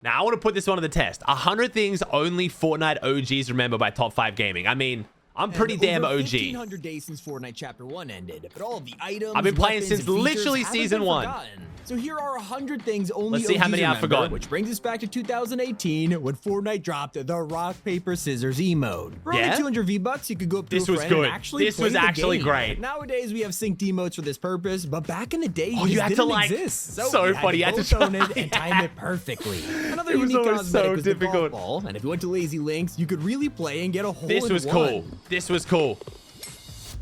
Now, I want to put this one to the test. 100 things only Fortnite OGs remember by Top 5 Gaming. I mean, I'm pretty damn OG. 1,500 days since Fortnite Chapter 1 ended, but all of the items, I've been playing weapons, since and literally features Season 1. forgotten. So here are 100 things only Let's see how OGs many I've remember, forgotten. which brings us back to 2018 when Fortnite dropped the rock, paper, scissors emote. For only 200 V-Bucks, you could go up to a friend and actually This play was the actually game. great. Nowadays, we have synced emotes for this purpose, but back in the day, Oh, these you had to, didn't like, exist. so you funny, you had to both own try- it and time it perfectly. Another It was unique always cosmetic so was the golf difficult. ball, and if you went to Lazy Links, you could really play and get a hole This in was one. cool. This was cool.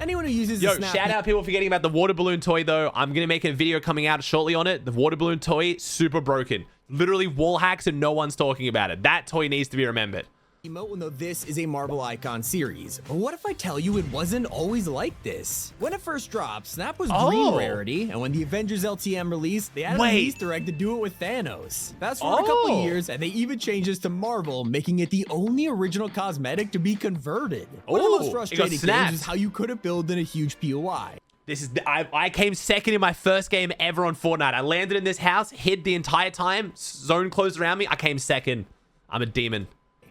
Anyone who uses the Yo, snap shout out people forgetting about the water balloon toy, though. I'm going to make a video coming out shortly on it. The water balloon toy, super broken. Literally wall hacks and no one's talking about it. That toy needs to be remembered. emote will know this is a Marvel Icon series. But what if I tell you it wasn't always like this? When it first dropped, Snap was green rarity, and when the Avengers LTM released, they added an Easter egg to do it with Thanos. Fast forward a couple years, and they even changed this to Marvel, making it the only original cosmetic to be converted. One of the most frustrating things is how you couldn't build in a huge POI. This is I came second in my first game ever on Fortnite. I landed in this house, hid the entire time, zone closed around me. I came second. I'm a demon.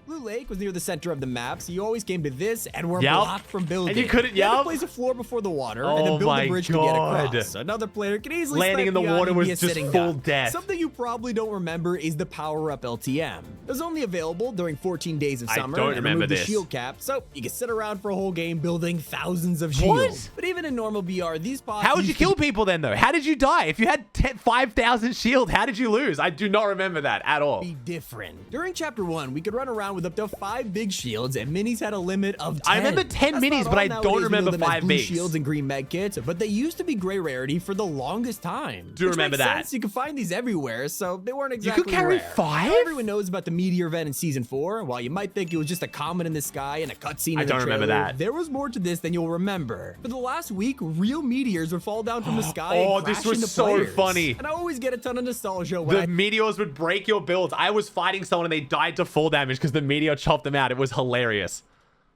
Blue Lake was near the center of the map, so you always came to this and were blocked from building. And you couldn't, You had to place a floor before the water and then build a bridge to get across. Another player could easily landing in the water was just full death. Something you probably don't remember is the power-up LTM. It was only available during 14 days of summer. I don't remember the this. shield cap, so you could sit around for a whole game building thousands of shields. But even in normal BR, these pods... How would you kill people then, though? How did you die? If you had 5,000 shield, how did you lose? I do not remember that at all. Be different. During Chapter 1, we could run around with up to 5 big shields, and minis had a limit of 10. I remember 10 minis, but I don't remember 5 blue bigs. shields and green med kits, but they used to be gray rarity for the longest time. Do remember that. Sense. You could find these everywhere, so they weren't exactly You could carry rare. 5? Now everyone knows about the meteor event in Season 4. While you might think it was just a comet in the sky and a cutscene in the trailer, remember that. there was more to this than you'll remember. For the last week, real meteors would fall down from the sky and crash this was into so players. funny. And I always get a ton of nostalgia when The meteors would break your builds. I was fighting someone and they died to full damage because the meteor chopped them out. It was hilarious.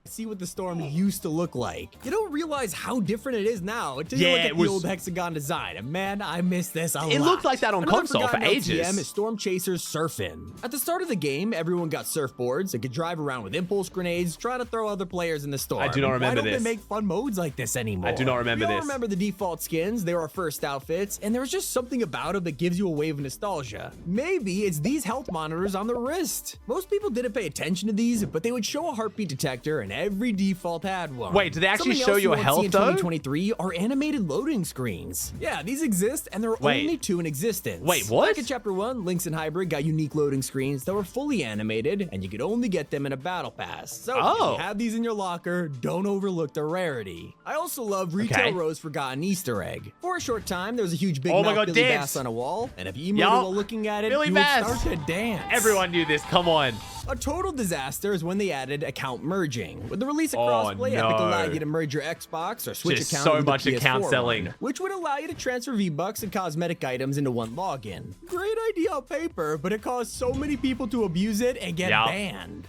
See what the storm used to look like. You don't realize how different it is now until you look at the old hexagon design. And man, I miss this a lot. It looked like that on Another console for forgotten ages. LTM is Storm Chasers Surfing. At the start of the game, everyone got surfboards and could drive around with impulse grenades, trying to throw other players in the storm. I do not remember Why don't this. they make fun modes like this anymore? I do not remember we all this. remember the default skins. They were our first outfits, and there was just something about them that gives you a wave of nostalgia. Maybe it's these health monitors on the wrist. Most people didn't pay attention to these, but they would show a heartbeat detector, and every default had one. Wait, do they actually Something show else your won't health, see in though? 2023 are animated loading screens. Yeah, these exist, and there are only 2 in existence. Wait, what? Back in Chapter 1, Lynx and Hybrid got unique loading screens that were fully animated, and you could only get them in a battle pass. So if you have these in your locker, don't overlook the rarity. I also love Retail Row's Forgotten Easter Egg. For a short time, there was a huge big mouth Billy Bass on a wall, and if you emoted while looking at it, you would start to dance. Everyone knew this. Come on. A total disaster is when they added account merging. With the release of crossplay, Epic allowed you to merge your Xbox or Switch account so with much the account PS4 selling. one, which would allow you to transfer V-Bucks and cosmetic items into one login. Great idea on paper, but it caused so many people to abuse it and get banned.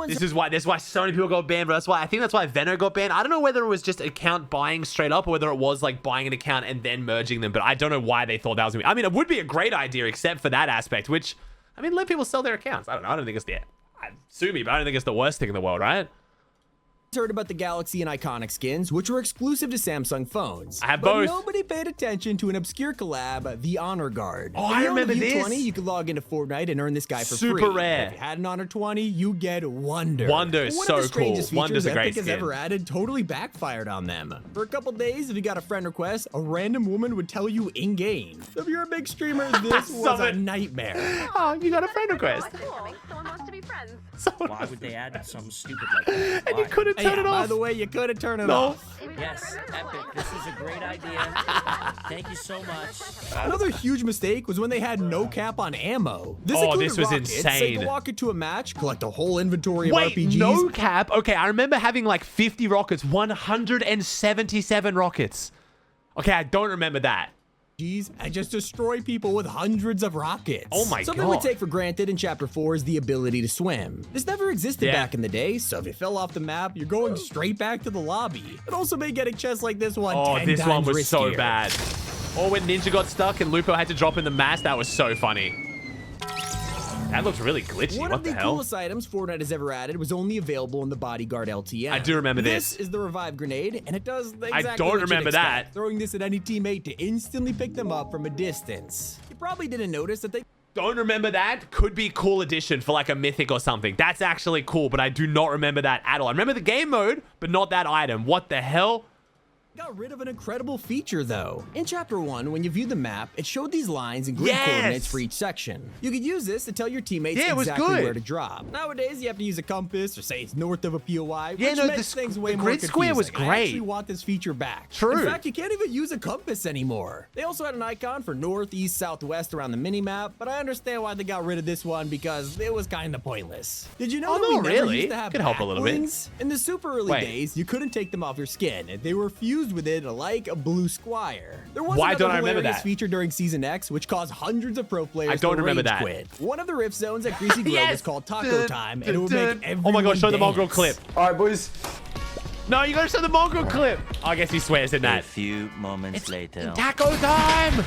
This is why so many people got banned, but I think that's why Venno got banned. I don't know whether it was just account buying straight up or whether it was like buying an account and then merging them, but I don't know why they thought that was gonna be. I mean, it would be a great idea except for that aspect, which, I mean, let people sell their accounts. I don't know. I don't think it's sue me, but I don't think it's the worst thing in the world, right? Heard about the Galaxy and Iconic skins, which were exclusive to Samsung phones. I have but both. Nobody paid attention to an obscure collab, the Honor Guard. Oh, I remember this. If you owned a U20, you could log into Fortnite and earn this guy for free. Super rare. If you had an Honor 20, you get Wonder. Wonder is so cool. Wonder's a great Epic has skin. ever added totally backfired on them. For a couple days, if you got a friend request, a random woman would tell you in-game. So if you're a big streamer, this was a nightmare. Oh, you got a friend request. Someone wants to be friends. Why would they add something stupid like that? And you couldn't turn it off. By the way, you couldn't turn it off. Yes, Epic, this is a great idea. Thank you so much. Another huge mistake was when they had no cap on ammo. This was rockets, insane. So you could walk into a match, collect a whole inventory of Wait, RPGs. no cap? Okay, I remember having like 50 rockets, 177 rockets. Okay, I don't remember that. And just destroy people with hundreds of rockets. Oh my Something we take for granted in Chapter 4 is the ability to swim. This never existed back in the day, so if you fell off the map, you're going straight back to the lobby. It also made getting chests like this one 10 this one times was riskier. so bad. Or when Ninja got stuck and Lupo had to drop in the mass, that was so funny. That looks really glitchy. One What of the the hell? coolest items Fortnite has ever added was only available in the Bodyguard LTM. I do remember this. This is the revive grenade, and it does exactly I don't what you'd remember expect, that. throwing this at any teammate to instantly pick them up from a distance. You probably didn't notice that they Don't remember that. Could be cool addition for like a mythic or something. That's actually cool, but I do not remember that at all. I remember the game mode, but not that item. What the hell? got rid of an incredible feature though. In chapter 1, when you viewed the map, it showed these lines and grid Yes! coordinates for each section. You could use this to tell your teammates Yeah, it was exactly good. where to drop. Nowadays, you have to use a compass or say it's north of a POI, Yeah, which no, makes things way the more grid square was confusing. I actually great. want this feature back. True. In fact, you can't even use a compass anymore. They also had an icon for north, east, southwest around the minimap, but I understand why they got rid of this one because it was kind of pointless. Did you know Oh, that we no, never really? used to have Could help a little bit. backwings? In the super early Wait. days, you couldn't take them off your skin. They were fused with it like a blue squire. There was Why another don't I remember hilarious that? feature during Season X, which caused hundreds of pro players I don't to remember rage that. quit. One of the rift zones at Greasy Grove Yes! was called Taco Time, and it would make everyone Oh my god, show the mongrel dance. clip. All right, boys. No, you gotta show the mongrel clip. Oh, I guess he swears in A that. few moments later. Taco time!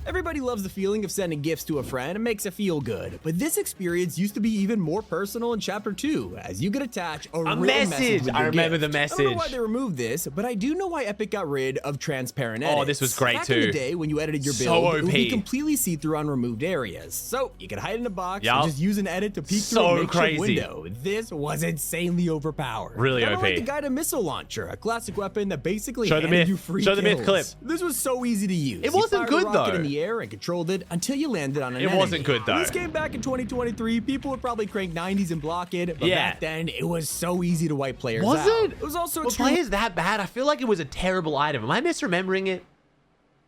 Everybody loves the feeling of sending gifts to a friend. It makes it feel good. But this experience used to be even more personal in Chapter 2, as you could attach a real message. with I your remember gift. the I don't know why message. they removed this, but I do know why Epic got rid of transparent edits. Oh, this was great Back in too. the day when you edited your So build, it would be OP. completely see-through on removed areas. So you could hide in a box Yup. and just use an edit to peek So through a makeshift crazy. window. This was insanely overpowered. Really Kinda OP. like the guided missile launcher, a classic weapon that basically Show the handed myth. you free Show the myth kills. clip. This was so easy to use. It You wasn't fired a good, rocket though. in the air and controlled it until you landed on an It enemy. wasn't good, though. When this came back in 2023, people would probably crank 90s and block it, but Yeah. back then it was so easy to wipe players Was out. it? It was also Were extremely players that bad? I feel like it was a terrible item. Am I misremembering it?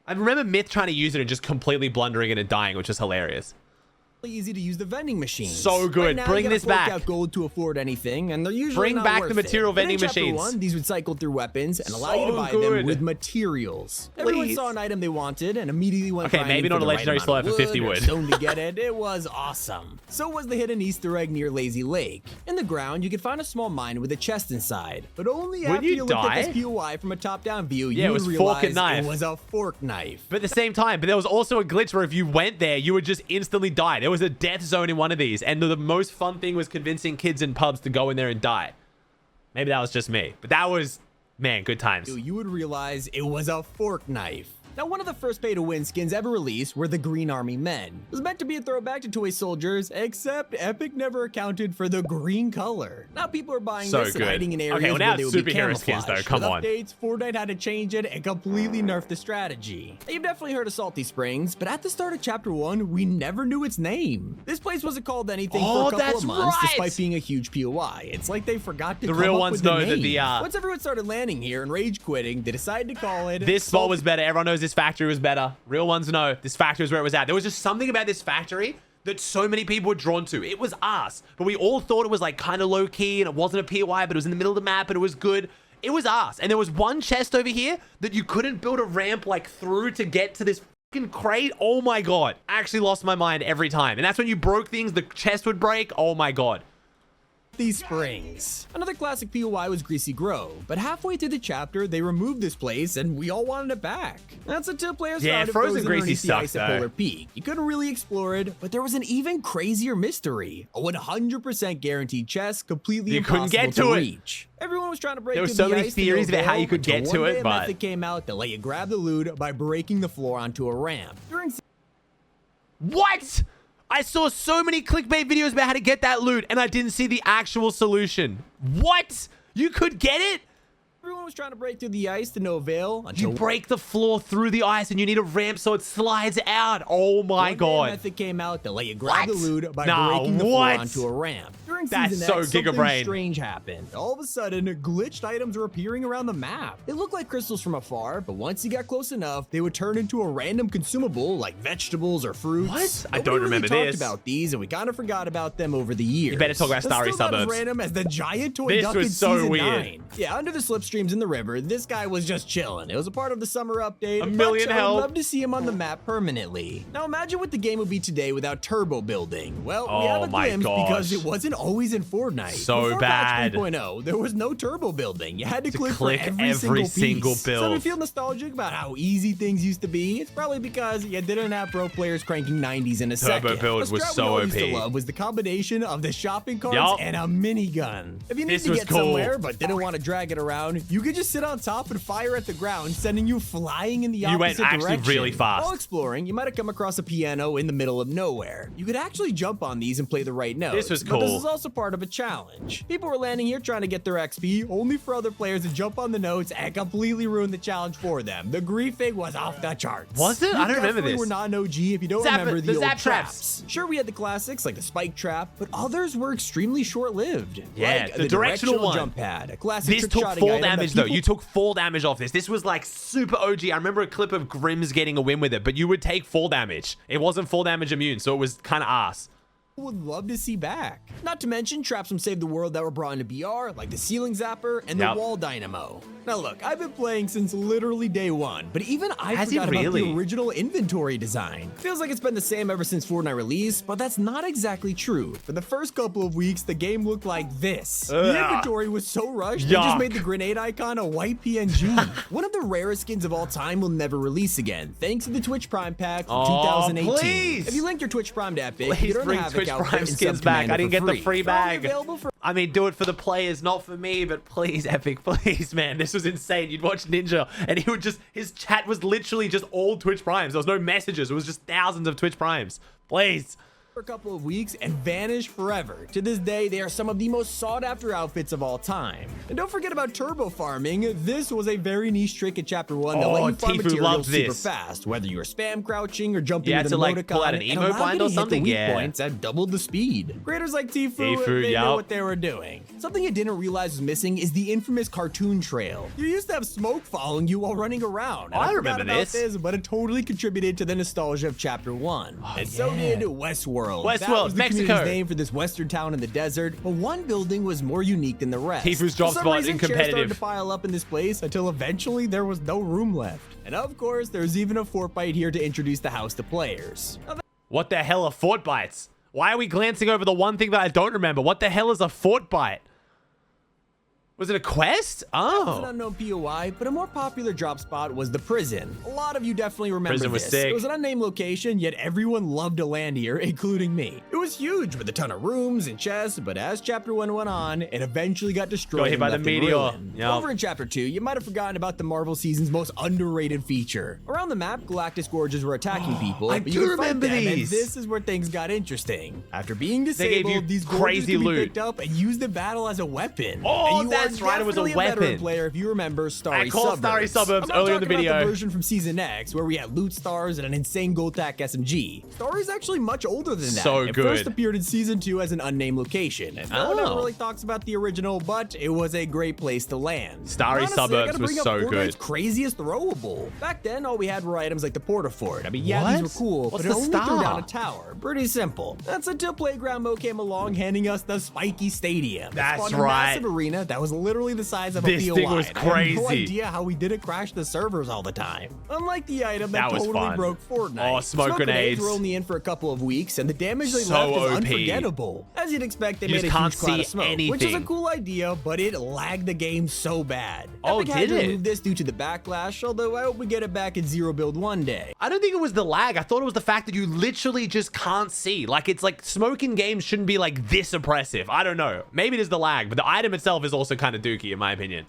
I remember Myth trying to use it and just completely blundering it and dying, which is hilarious. easy to use the vending machines. So good. Right now, Bring you gotta this fork back. out gold to afford anything, and they're usually Bring not back worth the material it. But in vending Chapter machines. 1, these would cycle through weapons and allow you to So buy good. them with materials. Everyone Please. saw an item they wanted and immediately went Okay, grinding maybe for not the a legendary right amount of slot for 50 wood or wood. stone to get it. It was awesome. So was the hidden Easter egg near Lazy Lake. In the ground, you could find a small mine with a chest inside, but only When after you you looked die? at this POI from a top-down view, Yeah, it you was would fork realize and knife. it was a fork knife. But at the same time, but there was also a glitch where if you went there, you would just instantly die. There was a death zone in one of these, and the most fun thing was convincing kids in pubs to go in there and die. Maybe that was just me, but that was, man, good times. You would realize it was a fork knife. Now, one of the first pay-to-win skins ever released were the Green Army Men. It was meant to be a throwback to toy soldiers, except Epic never accounted for the green color. Now people are buying So this good. and hiding in areas Okay, well, now where they it's would be superhero skins, camouflaged. though. Come With on. updates, Fortnite had to change it and completely nerf the strategy. Now, you've definitely heard of Salty Springs, but at the start of Chapter 1, we never knew its name. This place wasn't called anything Oh, for a couple that's of months, right. despite being a huge POI. It's like they forgot to The come real up ones with the know that name. the, Once everyone started landing here and rage quitting, they decided to call it This spot was better. Everyone knows this factory was better. Real ones know this factory was where it was at. There was just something about this factory that so many people were drawn to. It was us, but we all thought it was like kind of low key and it wasn't a POI, but it was in the middle of the map and it was good. It was us. And there was one chest over here that you couldn't build a ramp like through to get to this fucking crate. Oh my God. I actually lost my mind every time. And that's when you broke things, the chest would break. Oh my God. These springs. Another classic POI was Greasy Grove, but halfway through the chapter, they removed this place and we all wanted it back. That's until players Yeah, found it Frozen Greasy underneath the sucks, ice at though. Polar Peak. You couldn't really explore it, but there was an even crazier mystery. A 100% guaranteed chest, completely You couldn't impossible get to to it. reach. Everyone was trying to break There were through so the many ice to theories no about how avail you could until get one to day it, a but- method came out that let you grab the loot by breaking the floor onto a ramp. During What? I saw so many clickbait videos about how to get that loot and I didn't see the actual solution. What? You could get it? everyone was trying to break through the ice to no avail until You break the floor through the ice and you need a ramp so it slides out. Oh my one day a God. method came out that let you grab the What? loot by Nah, breaking the floor what? onto a ramp. During That's Season so X, something Gigabrain. strange happened. All of a sudden, glitched items were appearing around the map. They looked like crystals from afar, but once you got close enough, they would turn into a random consumable like vegetables or fruits. What? I Nobody don't really remember talked this. about these, and we kind of forgot about them over the years. You better talk about They're Starry still not as Suburbs. random as the giant toy This duck was in so Season weird. 9. Yeah, under the slipstream streams in the river, this guy was just chilling. It was a part of the summer update. A million I'd help. love to see him on the map permanently. Now imagine what the game would be today without turbo building. Well, we have a glimpse because it wasn't always in Fortnite. So Before bad. Patch 3.0, there was no turbo building. You had to click for every single piece. build. So if you feel nostalgic about how easy things used to be, it's probably because you didn't have pro players cranking 90s in a second. Turbo build was so OP. OP. Used to love was the combination of the shopping carts and a minigun. If you need to get somewhere but didn't want to drag it around, you could just sit on top and fire at the ground, sending you flying in the opposite direction. You went actually really fast. While exploring, you might have come across a piano in the middle of nowhere. You could actually jump on these and play the right notes. This was cool. But this is also part of a challenge. People were landing here trying to get their XP, only for other players to jump on the notes and completely ruin the challenge for them. The griefing was off the charts. Was it? I don't remember this. We're not an OG if you don't remember the old traps. Sure, we had the classics like the spike trap, but others were extremely short-lived. Yeah, like the directional one. Jump pad, a classic this took full damage though. You took full damage off this. This was like super OG. I remember a clip of Grimm's getting a win with it, but you would take full damage. It wasn't full damage immune, so it was kind of ass. Would love to see back. Not to mention traps from Save the World that were brought into BR, like the ceiling zapper and the wall dynamo. Now look, I've been playing since literally day one, but even I forgot about the original inventory design. Feels like it's been the same ever since Fortnite release, but that's not exactly true. For the first couple of weeks, the game looked like this. The inventory was so rushed, they just made the grenade icon a white PNG. One of the rarest skins of all time will never release again, thanks to the Twitch Prime pack from 2018. Please. If you link your Twitch Prime to Epic, you don't have Twitch Prime skins back. I didn't get the free bag. I mean, do it for the players, not for me, but please, Epic, please, man. This was insane. You'd watch Ninja, and he would just, his chat was literally just all Twitch Primes. There was no messages. It was just thousands of Twitch Primes. Please. For a couple of weeks and vanish forever. To this day, they are some of the most sought-after outfits of all time. And don't forget about turbo farming. This was a very niche trick in Chapter 1 that let you farm materials super fast, whether you were spam crouching or jumping with an emoticon. Like pull out an emote bind or something. Points at doubled the speed. Creators like Tfue, they know what they were doing. Something you didn't realize was missing is the infamous cartoon trail. You used to have smoke following you while running around. I remember this. But it totally contributed to the nostalgia of Chapter 1. And so did Westworld. That was the Mexico. Name for this western town in the desert, but one building was more unique than the rest. Tfue's drop spot in competitive. Started to pile up in this place until eventually there was no room left. And of course, there's even a fort bite here to introduce the house to players. What the hell are fort bites? Why are we glancing over the one thing that I don't remember? What the hell is a fort bite? Was it a quest? Oh. It was an unknown POI, but a more popular drop spot was the prison. A lot of you definitely remember Prison was this. sick. It was an unnamed location, yet everyone loved to land here, including me. It was huge with a ton of rooms and chests, but as Chapter 1 went on, it eventually got destroyed. Got hit by the meteor. Yep. Over in Chapter 2, you might have forgotten about the Marvel season's most underrated feature. Around the map, Galactus Gorges were attacking people. I do remember these. And this is where things got interesting. After being disabled, these Gorges could be picked up and used in battle as a weapon. Oh, that's right. It was a weapon. Player, if you remember Starry Suburbs. Starry Suburbs earlier in the video. About the version from Season X where we had loot stars and an insane gold tack SMG. Starry's actually much older than that. So it good. First appeared in Season 2 as an unnamed location. And no one ever really talks about the original, but it was a great place to land. Starry Suburbs was so good. Craziest throwable. Back then, all we had were items like the Porta Fort. I mean, yeah, these were cool, but it only threw down a tower. Pretty simple. That's until Playground Mode came along, handing us the Spiky Stadium. That's right. A massive arena that was literally the size of a POI. This thing was crazy. No idea how we didn't crash the servers all the time. Unlike the item that totally broke Fortnite. Oh, smoke grenades were only in for a couple of weeks, and the damage they left is unforgettable. As you'd expect, they made a huge cloud of smoke, which is a cool idea, but it lagged the game so bad. Oh, Epic had to remove this due to the backlash, although I hope we get it back in Zero Build one day. I don't think it was the lag. I thought it was the fact that you literally just can't see. Like, it's like smoke in games shouldn't be like this oppressive. I don't know. Maybe it is the lag, but the item itself is also kind of dookie in my opinion.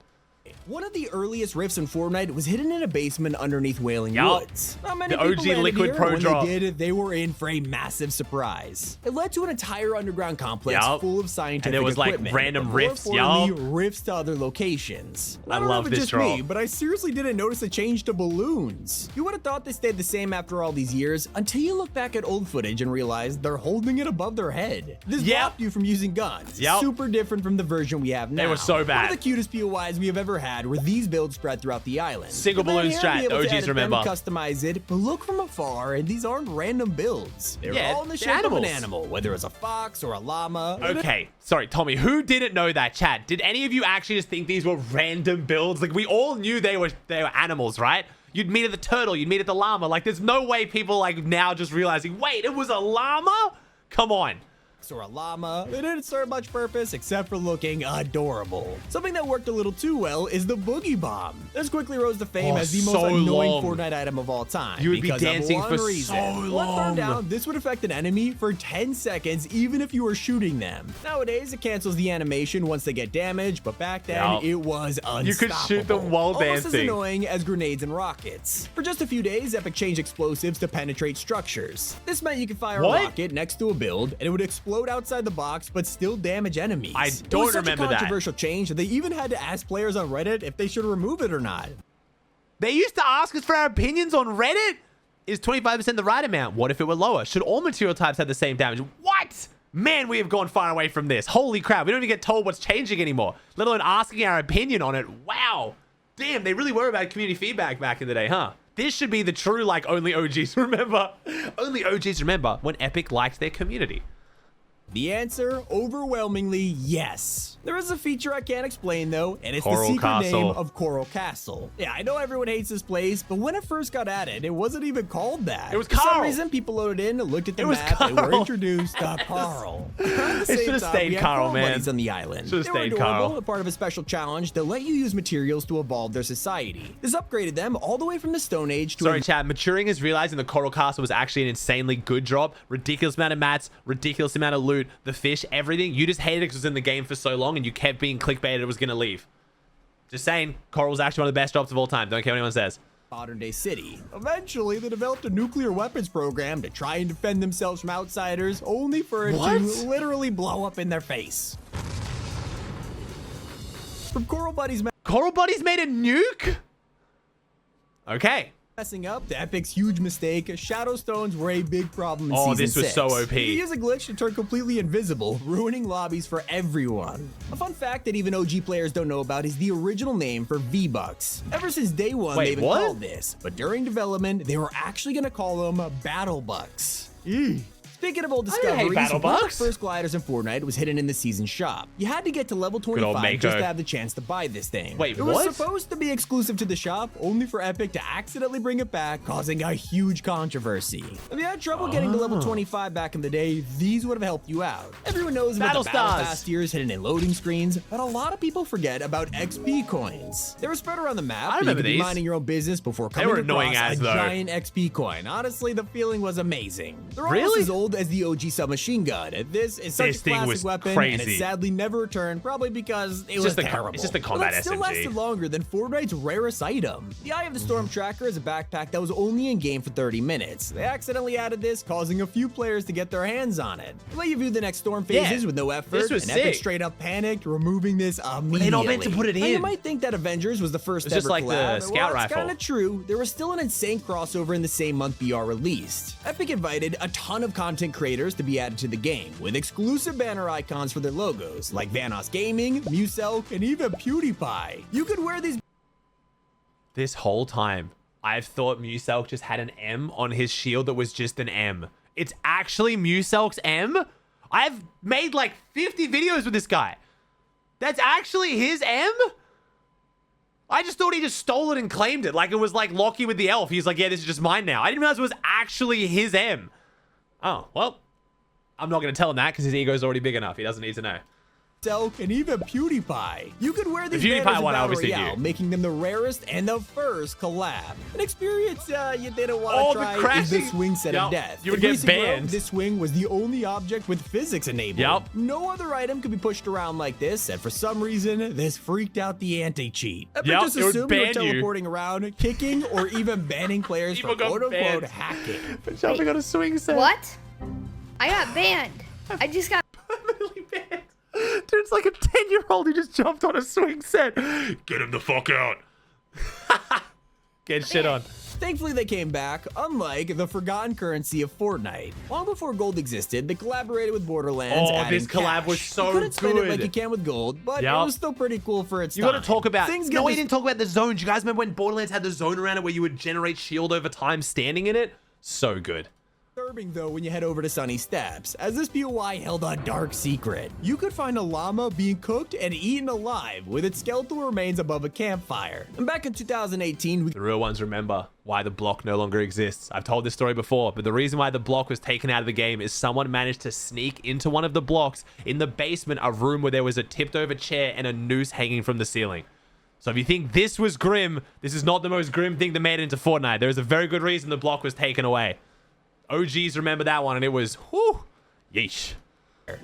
One of the earliest rifts in Fortnite was hidden in a basement underneath Wailing Woods. Not many the OG Liquid Pro drop. When they did, they were in for a massive surprise. It led to an entire underground complex full of scientific and there was like random rifts, rifts to other locations. I love this drop. But I seriously didn't notice a change to balloons. You would have thought they stayed the same after all these years until you look back at old footage and realize they're holding it above their head. This blocked you from using guns. Super different from the version we have now. They were so bad. One of the cutest POIs we have ever ever had were these builds spread throughout the island. Single balloon strat, OGs remember. Customize it, but look from afar, and these aren't random builds. They're all in the shape of an animal, whether it's a fox or a llama. Okay, sorry, Tommy, who didn't know that, chat? Did any of you actually just think these were random builds? Like, we all knew they were animals, right? You'd meet at the turtle, you'd meet at the llama. Like, there's no way people, like, now just realizing, wait, it was a llama? Come on. Or a llama. They didn't serve much purpose except for looking adorable. Something that worked a little too well is the boogie bomb. This quickly rose to fame as the most annoying Fortnite item of all time. You would be dancing for so long. One thrown down, this would affect an enemy for 10 seconds even if you were shooting them. Nowadays, it cancels the animation once they get damaged, but back then, it was unstoppable. You could shoot them while dancing. Almost as annoying as grenades and rockets. For just a few days, Epic changed explosives to penetrate structures. This meant you could fire a rocket next to a build, and it would explode outside the box but still damage enemies. I don't remember that. It was such a controversial change that they even had to ask players on Reddit if they should remove it or not. They used to ask us for our opinions on Reddit. Is 25% the right amount? What if it were lower? Should all material types have the same damage? What? Man, we have gone far away from this. Holy crap, we don't even get told what's changing anymore, let alone asking our opinion on it. Wow. Damn, they really were about community feedback back in the day, huh? This should be the true, like, only OGs remember. Only OGs remember when Epic liked their community. The answer, overwhelmingly, yes. There is a feature I can't explain, though, and it's Coral the secret Castle. name of Coral Castle. Yeah, I know everyone hates this place, but when it first got added, it wasn't even called that. It was For some Carl. reason, people loaded in, looked at the It was map, and were Carl. introduced to Carl. It should have stayed Carl, man. On the island. Should have They were stayed adorable, Carl. a part of a special challenge that let you use materials to evolve their society. This upgraded them all the way from the Stone Age to Sorry, chat. Maturing is realizing the Coral Castle was actually an insanely good drop. Ridiculous amount of mats, ridiculous amount of loot, the fish, everything. You just hated it because it was in the game for so long and you kept being clickbaited it was going to leave. Just saying, Coral's actually one of the best drops of all time. Don't care what anyone says. modern day city. Eventually, they developed a nuclear weapons program to try and defend themselves from outsiders, only for it to literally blow up in their face. From Coral Buddies made a nuke? Okay. messing up to Epic's huge mistake, shadow stones were a big problem in Season 6. This was so OP. You could use a glitch to turn completely invisible, ruining lobbies for everyone. A fun fact that even OG players don't know about is the original name for V-Bucks. Ever since day one, they've been called this, but during development, they were actually going to call them Battle Bucks. Speaking of old discoveries, one of the first gliders in Fortnite was hidden in the season shop. You had to get to level 25 just to have the chance to buy this thing. Wait, it was supposed to be exclusive to the shop, only for Epic to accidentally bring it back, causing a huge controversy. If you had trouble getting to level 25 back in the day, these would have helped you out. Everyone knows about the Battle Pass tiers hidden in loading screens, but a lot of people forget about XP coins. They were spread around the map, but you could be minding your own business before coming across a giant XP coin. Honestly, the feeling was amazing. They're almost as old as the OG submachine gun. This is such a classic weapon, and it sadly never returned, probably because it was terrible. It's just the combat SMG. It still lasted longer than Fortnite's rarest item. The Eye of the Storm Tracker is a backpack that was only in game for 30 minutes. They accidentally added this, causing a few players to get their hands on it. They let you view the next storm phases with no effort, and Epic straight up panicked, removing this immediately. They're not meant to put it in. Now, you might think that Avengers was the first ever like collab. the scout rifle. It's kind of true. There was still an insane crossover in the same month BR released. Epic invited a ton of content creators to be added to the game, with exclusive banner icons for their logos, like Vanoss Gaming, Muselk, and even PewDiePie. You could wear these. This whole time, I've thought Muselk just had an M on his shield that was just an M. It's actually Muselk's M? I've made like 50 videos with this guy. That's actually his M? I just thought he just stole it and claimed it. Like it was like Lockie with the elf. He's like, yeah, this is just mine now. I didn't realize it was actually his M. Oh, well, I'm not going to tell him that because his ego's already big enough. He doesn't need to know. And even PewDiePie. You could wear these banners PewDiePie one, in Battle obviously Royale, making them the rarest and the first collab. An experience you didn't want to try is the swing set of death. You would get banned. This swing was the only object with physics enabled. No other item could be pushed around like this, and for some reason, this freaked out the anti-cheat. Epic just assumed you were teleporting around, kicking, or even banning players for quote-unquote hacking. For jumping on a swing set. What? I got banned. I just got permanently banned. Dude, it's like a 10-year-old who just jumped on a swing set. Get him the fuck out. Get shit on. Thankfully, they came back, unlike the forgotten currency of Fortnite. Long before gold existed, they collaborated with Borderlands. Oh, adding this collab cash. was so you couldn't spend it like good. you can with gold, but it was still pretty cool for its You time. got to talk about. No, we this- didn't talk about the zones. You guys remember when Borderlands had the zone around it where you would generate shield over time standing in it? So good. Disturbing though when you head over to Sunny Steps, as this POI held a dark secret. You could find a llama being cooked and eaten alive with its skeletal remains above a campfire. And back in 2018, The real ones remember why the block no longer exists. I've told this story before, but the reason why the block was taken out of the game is someone managed to sneak into one of the blocks in the basement, a room where there was a tipped over chair and a noose hanging from the ceiling. So if you think this was grim, this is not the most grim thing that made it into Fortnite. There is a very good reason the block was taken away. OGs remember that one, and it was, whew, yeesh.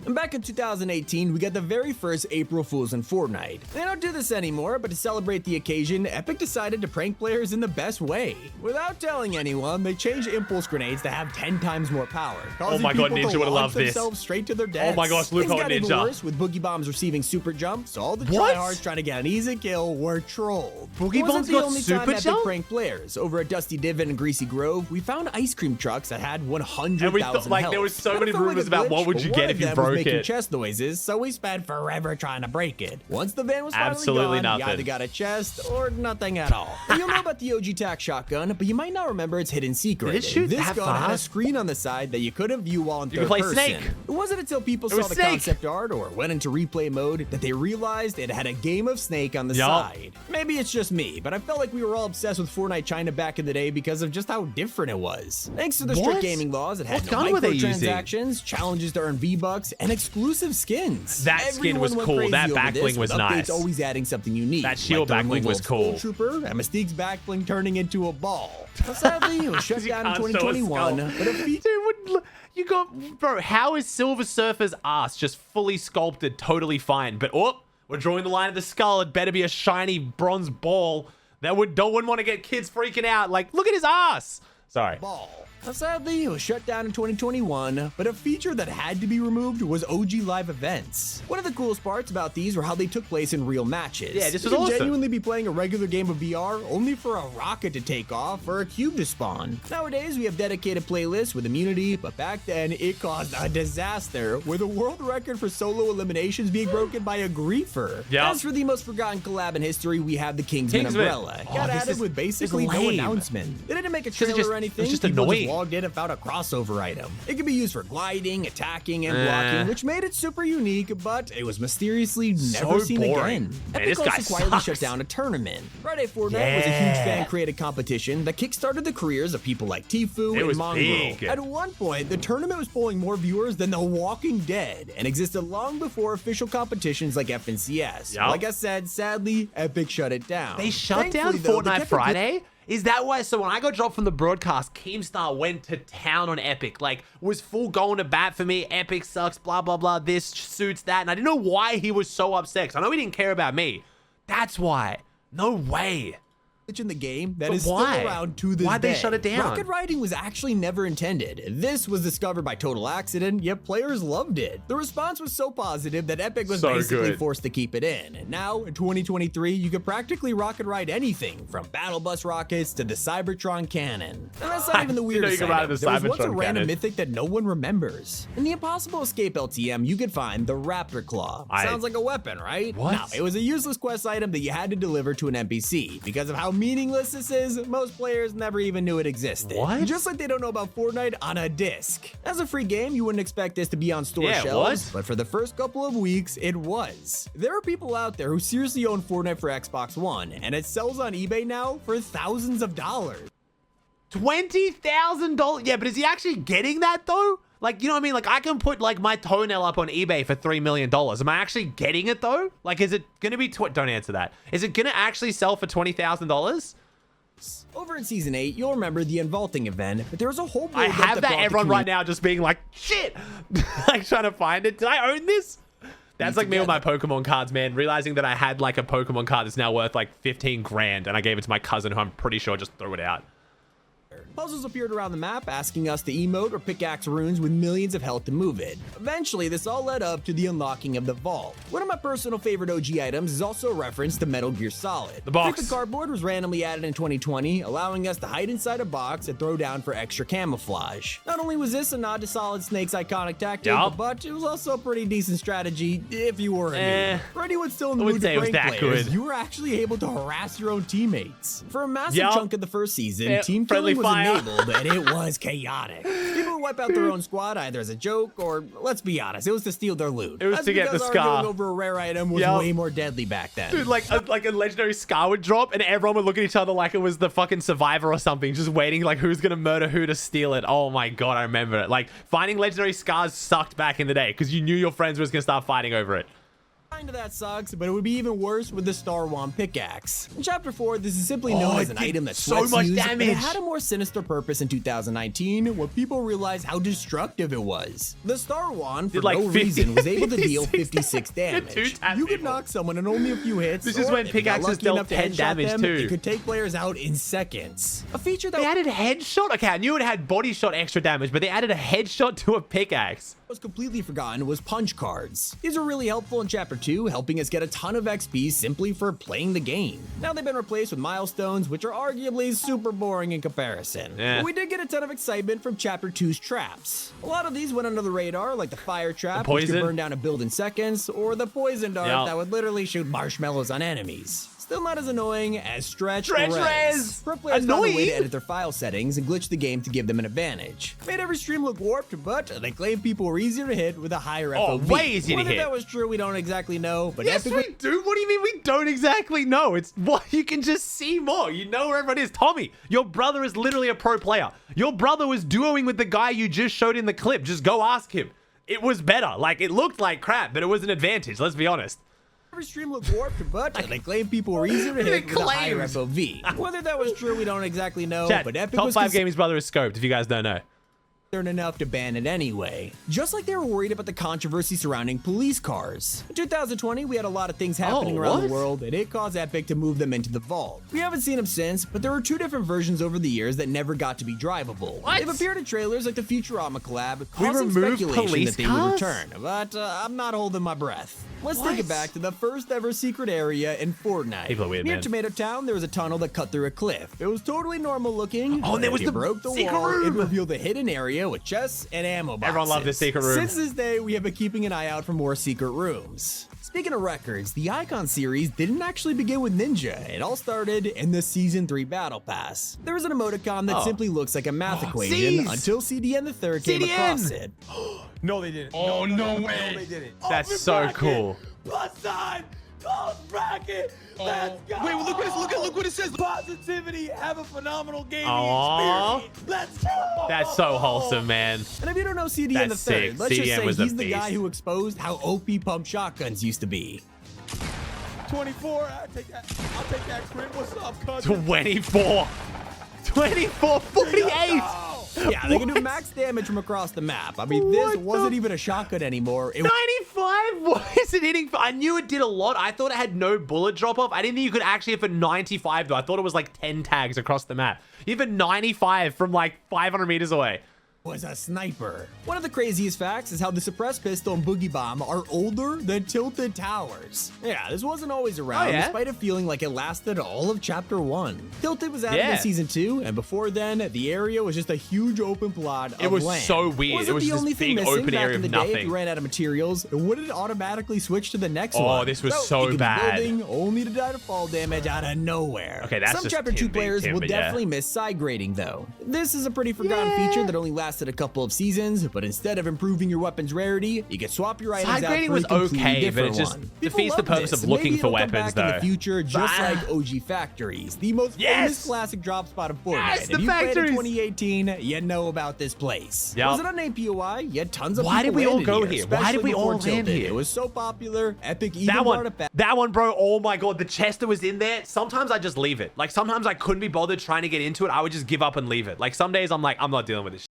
And back in 2018, we got the very first April Fools in Fortnite. They don't do this anymore, but to celebrate the occasion, Epic decided to prank players in the best way. Without telling anyone, they changed impulse grenades to have 10 times more power. Oh my god, Ninja would have loved this. Themselves straight to their deaths. Oh my gosh, loophole Things got even Ninja. worse, with Boogie Bombs receiving super jump, so all the What? tryhards trying to get an easy kill were trolled. Boogie It wasn't Bombs the got only super time Epic jump? pranked players. Over at Dusty Divot and Greasy Grove, we found ice cream trucks that had 100,000 And we thought, like, there health. was so Kinda many felt like rumors a about what glitch, would you but get one if of you them was broke making it. chest noises, so we spent forever trying to break it. Once the van was finally Absolutely gone, nothing. you either got a chest or nothing at all. You'll know about the OG tac shotgun, but you might not remember its hidden secret. Did it shoot this that gun had a fast? screen on the side that you couldn't view while in You third could play person. Snake. It wasn't until people It saw was the Snake. concept art or went into replay mode that they realized it had a game of Snake on the Yup. side. Maybe it's just me, but I felt like we were all obsessed with Fortnite China back in the day because of just how different it was. Thanks to the strict What? gaming laws, it had What no gun were they using? microtransactions, challenges to earn V-Bucks, and exclusive skins. That skin was Everyone went cool. crazy That over back this, bling was with updates nice. always adding something unique. That shield like the back bling removal was of cool. Skull Trooper and Mystique's back bling turning into a ball. But sadly, it was shut You down in can't show a 2021. skull. But a feature Dude, you got, bro, how is Silver Surfer's ass just fully sculpted totally fine? But, oh, we're drawing the line of the skull. It better be a shiny bronze ball. That wouldn't want to get kids freaking out. Like, look at his ass. Sorry. ball. Now, sadly, it was shut down in 2021, but a feature that had to be removed was OG live events. One of the coolest parts about these were how they took place in real matches. Yeah, this You was could awesome. genuinely be playing a regular game of VR only for a rocket to take off or a cube to spawn. Nowadays, we have dedicated playlists with immunity, but back then, it caused a disaster, with a world record for solo eliminations being broken by a griefer. Yep. As for the most forgotten collab in history, we have the Kingsman umbrella. Oh, Got this added is- with this is basically no lame. announcement. They didn't make a 'Cause it trailer just- or it was anything. just People annoying. just logged in and found a crossover item. It could be used for gliding, attacking, and Eh. blocking, which made it super unique, but it was mysteriously never So seen boring. again. Man, Epic this guy also quietly sucks. shut down a tournament. Friday Fortnite was a huge Yeah. fan-created competition that kickstarted the careers of people like Tfue It and was Mongrel. big. At one point, the tournament was pulling more viewers than The Walking Dead and existed long before official competitions like FNCS. Yup. Like I said, sadly, Epic shut it down. They shut down Thankfully, though, they Fortnite kept it good- Friday? Is that why? So when I got dropped from the broadcast, Keemstar went to town on Epic. Like, was full going to bat for me. Epic sucks, blah, blah, blah. This suits that. And I didn't know why he was so upset. 'Cause I know he didn't care about me. That's why. No way. in the game that But is why? still around to this Why'd day. they shut it down? Rocket riding was actually never intended. This was discovered by total accident, yet players loved it. The response was so positive that Epic was So basically good. forced to keep it in. And now, in 2023, you can practically rocket ride anything, from battle bus rockets to the Cybertron cannon. And that's not even the You know weirdest you can ride item. the There was once a Cybertron random cannon. mythic that no one remembers. In the Impossible Escape LTM, you could find the Raptor Claw. Sounds like a weapon, right? What? No, it was a useless quest item that you had to deliver to an NPC. Because of how meaningless this is, most players never even knew it existed. What? Just like they don't know about Fortnite on a disc. As a free game, you wouldn't expect this to be on store Yeah, shelves, what? but for the first couple of weeks, it was. There are people out there who seriously own Fortnite for Xbox One, and it sells on eBay now for thousands of dollars. $20,000. Yeah, but is he actually getting that though? Like, you know what I mean? Like, I can put like my toenail up on eBay for $3 million. Am I actually getting it though? Like, is it gonna be? Don't answer that. Is it gonna actually sell for $20,000? Over in Season 8, you'll remember the Unvaulting event, but there was a whole build-up I have that. brought the Everyone right community now just being like, shit, like trying to find it. Did I own this? That's like me with my Pokemon cards, man. Realizing that I had like a Pokemon card that's now worth like 15 grand, and I gave it to my cousin, who I'm pretty sure just threw it out. Puzzles appeared around the map asking us to emote or pickaxe runes with millions of health to move it. Eventually, this all led up to the unlocking of the vault. One of my personal favorite OG items is also a reference to Metal Gear Solid. The box. The cardboard was randomly added in 2020, allowing us to hide inside a box and throw down for extra camouflage. Not only was this a nod to Solid Snake's iconic tactic, but it was also a pretty decent strategy if you were a noob. For anyone still in the mood to prank players, you were actually able to harass your own teammates. For a massive chunk of the first season, team killing was enabled and it was chaotic. People would wipe out their own squad either as a joke or, let's be honest, it was to steal their loot. It was to get the scar. Arguing over a rare item was way more deadly back then. Dude, like a legendary scar would drop and everyone would look at each other like it was the fucking Survivor or something, just waiting like who's gonna murder who to steal it. Oh my god, I remember it. Like finding legendary scars sucked back in the day because you knew your friends was gonna start fighting over it. Kinda that sucks, but it would be even worse with the Star Wand pickaxe. In Chapter 4, this is simply known as an item that so much damage. But it had a more sinister purpose in 2019 when people realized how destructive it was. The Star Wand, for no reason, was able to deal 56 damage. You could knock someone in only a few hits. This is when pickaxes dealt 10 damage too. It could take players out in seconds. A feature that they added headshot. Okay, I knew it had body shot extra damage, but they added a headshot to a pickaxe. Was completely forgotten was punch cards. These are really helpful in Chapter 2, helping us get a ton of XP simply for playing the game. Now they've been replaced with milestones, which are arguably super boring in comparison. But we did get a ton of excitement from Chapter 2's traps. A lot of these went under the radar, like the fire trap, which could burn down a build in seconds, or the poison dart that would literally shoot marshmallows on enemies. Still not as annoying as Stretch Res. Pro players found a way to edit their file settings and glitch the game to give them an advantage. Made every stream look warped, but they claimed people were easier to hit with a higher FOV. Way easier to hit. Whether that was true, we don't exactly know. But yes, we do. What do you mean we don't exactly know? It's what you can just see more. You know where everyone is. Tommy, your brother is literally a pro player. Your brother was duoing with the guy you just showed in the clip. Just go ask him. It was better. Like, it looked like crap, but it was an advantage. Let's be honest. Every stream looked warped, but they claimed people were easier to hit with a higher FOV. Whether that was true, we don't exactly know. Chat, but Epic top was 5 gaming's brother is scoped, if you guys don't know. Enough to ban it anyway. Just like they were worried about the controversy surrounding police cars. In 2020, we had a lot of things happening around the world, and it caused Epic to move them into the vault. We haven't seen them since, but there were 2 different versions over the years that never got to be drivable. They've appeared in trailers like the Futurama collab, causing speculation that they would return, but I'm not holding my breath. Let's take it back to the first ever secret area in Fortnite. People are weird, Near Tomato Town, there was a tunnel that cut through a cliff. It was totally normal looking. Oh, and there was the broke the secret wall, room. it revealed a hidden area with chests and ammo boxes. Everyone loved the secret room. Since this day, we have been keeping an eye out for more secret rooms. Speaking of records, the Icon series didn't actually begin with Ninja. It all started in the Season 3 Battle Pass. There was an emoticon that simply looks like a math equation until CDN the Third came across it. No, they didn't. Oh, no way. No, they didn't. That's so cool. Plus sign, close bracket. Let's go. Wait, look what it says. Positivity, have a phenomenal gaming experience. Let's go. That's so wholesome, man. And if you don't know CDN the Third, let's just say was he's the guy who exposed how OP pump shotguns used to be. 24, I'll take that crit. What's up, cousin? 24. 24, 48. Yeah, they can do max damage from across the map. I mean, this wasn't even a shotgun anymore. 95? Why is it hitting? I knew it did a lot. I thought it had no bullet drop off. I didn't think you could actually hit for 95 though. I thought it was like 10 tags across the map. You hit for 95 from like 500 meters away. Was a sniper. One of the craziest facts is how the suppressed pistol and boogie bomb are older than tilted towers. Yeah, this wasn't always around, despite it feeling like it lasted all of Chapter 1. Tilted was added in Season 2, and before then, the area was just a huge open plot of land. It was so weird. It was this big open area of nothing. If you ran out of materials, it wouldn't automatically switch to the next one. Oh, this was so bad. Building, only to die to fall damage out of nowhere. Okay, that's Some Chapter 2 players will definitely miss side grading, though. This is a pretty forgotten feature that only lasted a couple of seasons, but instead of improving your weapon's rarity, you can swap your items out for a completely different one. But it just defeats the purpose of looking for weapons, though. In the future, just like OG Factories, the most famous classic drop spot of Fortnite. If you played in 2018, you know about this place. Was it unnamed POI? You had tons of people. Why did we all go here? Why did we all land here? It was so popular. Epic even brought it back. That one, bro. Oh my god, the chest that was in there. Sometimes I just leave it. Like sometimes I couldn't be bothered trying to get into it. I would just give up and leave it. Like some days I'm like, I'm not dealing with this shit.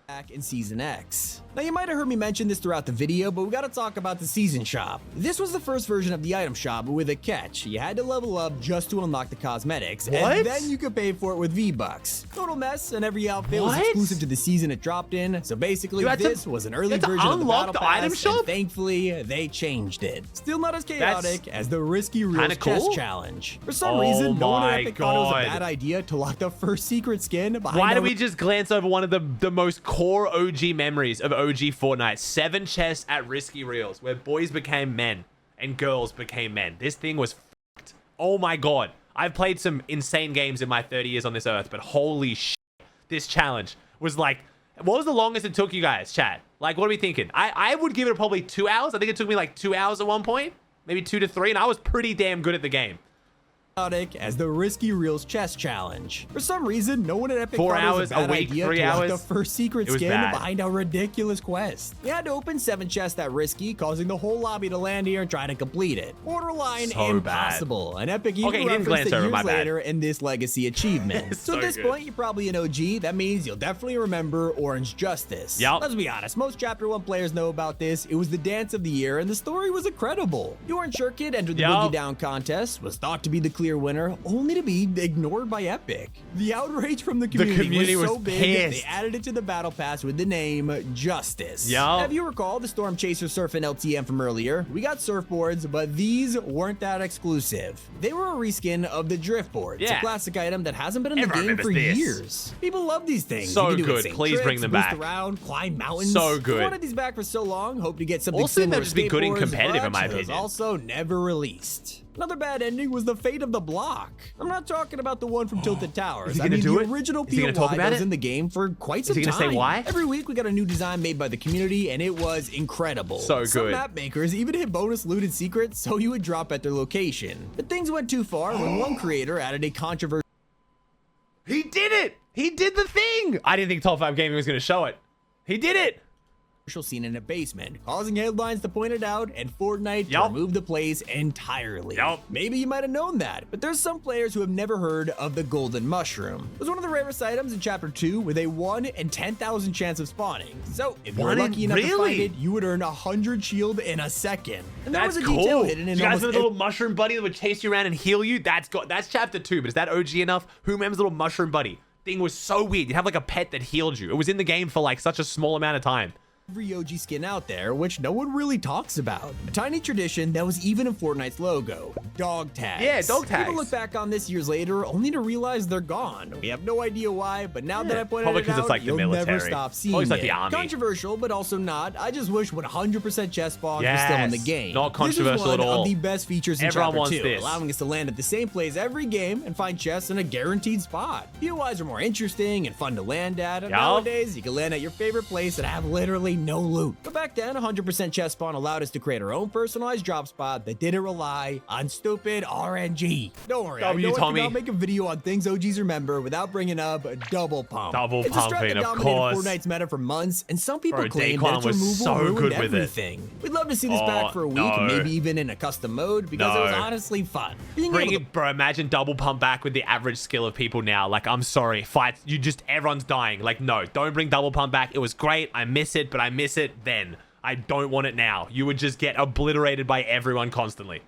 back in Season X. Now you might have heard me mention this throughout the video, but we gotta talk about the Season Shop. This was the first version of the item shop with a catch. You had to level up just to unlock the cosmetics, and then you could pay for it with V-Bucks. Total mess, and every outfit was exclusive to the season it dropped in, so basically this was an early version of the Battle Pass, and thankfully they changed it. Still not as chaotic as the Risky Reels chest challenge. For some reason, no one at Epic thought it was a bad idea to lock the first secret skin behind. Why do we just glance over one of the most core OG memories of OG Fortnite? 7 chests at Risky Reels, where boys became men and girls became men. This thing was fucked. Oh my god. I've played some insane games in my 30 years on this earth, but holy shit, this challenge was like, what was the longest it took you guys, chat? Like, what are we thinking? I would give it probably 2 hours. I think it took me like 2 hours at one point, maybe 2 to 3, and I was pretty damn good at the game. As the Risky Reels chest challenge. For some reason, no one at Epic 4 thought it was hours a bad a week, idea 3 to lock hours. the first secret skin behind a ridiculous quest. You had to open 7 chests that risky, causing the whole lobby to land here and try to complete it. Borderline impossible. And Epic even referenced it years later in this legacy achievement. So at this point, you're probably an OG. That means you'll definitely remember Orange Justice. Let's be honest, most Chapter 1 players know about this. It was the dance of the year, and the story was incredible. The Orange Shirt Kid entered the Boogie Down contest, was thought to be the clear winner, only to be ignored by Epic. The outrage from the community was so big, they added it to the Battle Pass with the name Justice. Now, if you recall the Storm Chaser Surfing LTM from earlier, we got surfboards, but these weren't that exclusive. They were a reskin of the Driftboard. It's a classic item that hasn't been in the game for years. People love these things. So good. Please bring them back. Boost around, climb mountains. So good. I wanted these back for so long. Hope to get something similar to just be good and competitive, in my opinion. opinion. Also never released. Another bad ending was the fate of the block. I'm not talking about the one from Tilted Towers. Is he gonna do it? The original Is he gonna talk POI about was it? in the game for quite some time. Is he gonna say why? Every week we got a new design made by the community, and it was incredible. So good. Some map makers even hit bonus looted secrets so you would drop at their location. But things went too far when one creator added a controversy. He did it! He did the thing! I didn't think Top 5 Gaming was gonna show it. He did it! Scene in a basement, causing headlines to point it out and Fortnite to remove the place entirely. Maybe you might have known that, but there's some players who have never heard of the golden mushroom. It was one of the rarest items in Chapter 2 with a 1 in 10,000 chance of spawning. So if you were lucky enough to find it, you would earn 100 shield in a second. And there was a detail hidden in you guys have a little mushroom buddy that would chase you around and heal you? That's Chapter 2, but is that OG enough? Who remembers little mushroom buddy? Thing was so weird. You'd have like a pet that healed you. It was in the game for like such a small amount of time. Every OG skin out there, which no one really talks about. A tiny tradition that was even in Fortnite's logo. Dog tags. Yeah, dog tags. People look back on this years later only to realize they're gone. We have no idea why, but now that I pointed it out, it's like you'll the military. never stop seeing It's like it. the army. Controversial, but also not. I just wish 100% chest spawns were still in the game. Not controversial at all. This is one of the best features in Everyone Chapter wants 2, this. allowing us to land at the same place every game and find chests in a guaranteed spot. POIs are more interesting and fun to land at, and nowadays you can land at your favorite place and have literally no loot. But back then, 100% chest spawn allowed us to create our own personalized drop spot that didn't rely on stupid RNG. Don't worry, I know I cannot make a video on things OGs remember without bringing up double pump. Double it's a strat pumping, that of dominated course. Fortnite's meta for months, and some people Bro, claim Daquan that its was removal so ruined good with it. everything. We'd love to see this back for a week, maybe even in a custom mode, because it was honestly fun. Bring it, bro. Imagine double pump back with the average skill of people now. Like, I'm sorry, fights, everyone's dying. Like, no, don't bring double pump back. It was great. I miss it, but I miss it then. I don't want it now. You would just get obliterated by everyone constantly.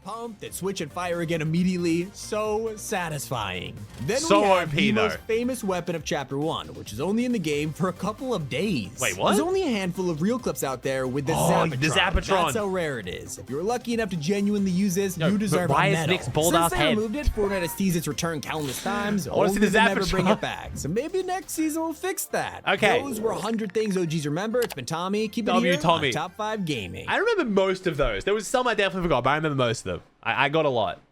Pump, then switch and fire again immediately. So satisfying. Then so we have OP, the though. most famous weapon of Chapter 1, which is only in the game for a couple of days. Wait, what? There's only a handful of real clips out there with the Zapatron. The Zapatron. That's how rare it is. If you're lucky enough to genuinely use this, you deserve why a is medal. Nick's bald Since ass they head? removed it, Fortnite has teased its return countless times. I wanna see only the to never bring Zapatron. it back. So maybe next season we'll fix that. Okay. Those were 100 things OGs remember. It's been Tommy. Keep it W, here Tommy. on Top 5 Gaming. I remember most of those. There was some I definitely forgot, but I remember most of them. I got a lot.